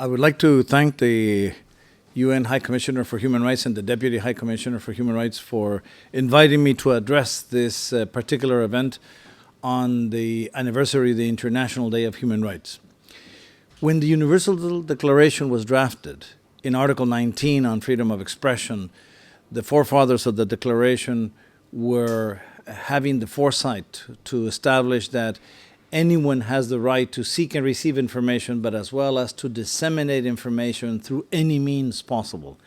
I would like to thank the UN High Commissioner for Human Rights and the Deputy High Commissioner for Human Rights for inviting me to address this particular event on the anniversary of the International Day of Human Rights. When the Universal Declaration was drafted, in Article 19 on freedom of expression, the forefathers of the Declaration were having the foresight to establish that anyone has the right to seek and receive information, but as well as to disseminate information through any means possible.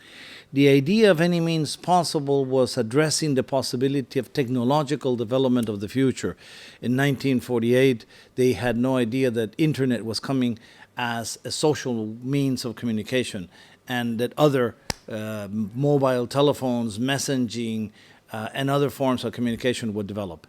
The idea of any means possible was addressing the possibility of technological development of the future. In 1948, they had no idea that internet was coming as a social means of communication, and that other mobile telephones, messaging, and other forms of communication would develop.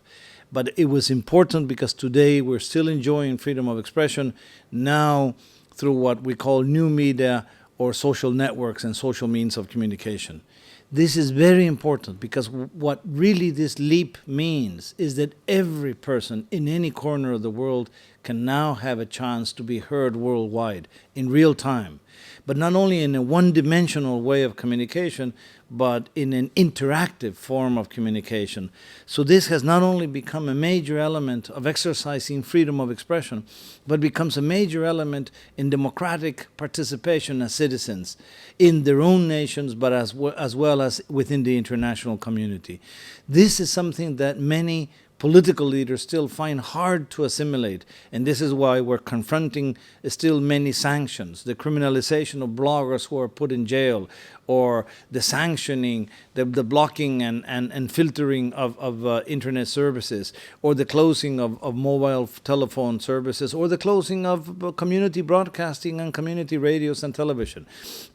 But it was important because today we're still enjoying freedom of expression now through what we call new media or social networks and social means of communication. This is very important because what really this leap means is that every person in any corner of the world can now have a chance to be heard worldwide in real time. But not only in a one-dimensional way of communication, but in an interactive form of communication. So this has not only become a major element of exercising freedom of expression, but becomes a major element in democratic participation as citizens in their own nations, but as well as within the international community. This is something that many political leaders still find hard to assimilate, and this is why we're confronting still many sanctions, the criminalization of bloggers who are put in jail, or the sanctioning, the blocking and filtering of internet services, or the closing of mobile telephone services, or the closing of community broadcasting and community radios and television.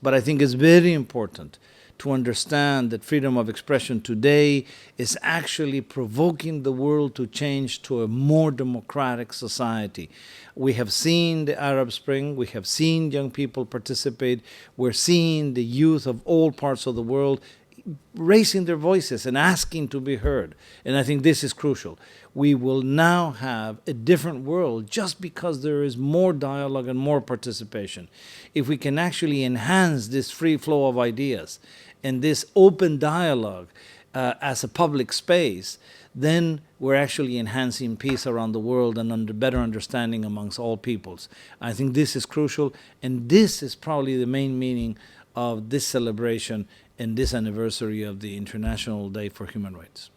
But I think it's very important to understand that freedom of expression today is actually provoking the world to change to a more democratic society. We have seen the Arab Spring, we have seen young people participate, we're seeing the youth of all parts of the world raising their voices and asking to be heard. And I think this is crucial. We will now have a different world just because there is more dialogue and more participation. If we can actually enhance this free flow of ideas and this open dialogue as a public space, then we're actually enhancing peace around the world and better understanding amongst all peoples. I think this is crucial, and this is probably the main meaning of this celebration and this anniversary of the International Day for Human Rights.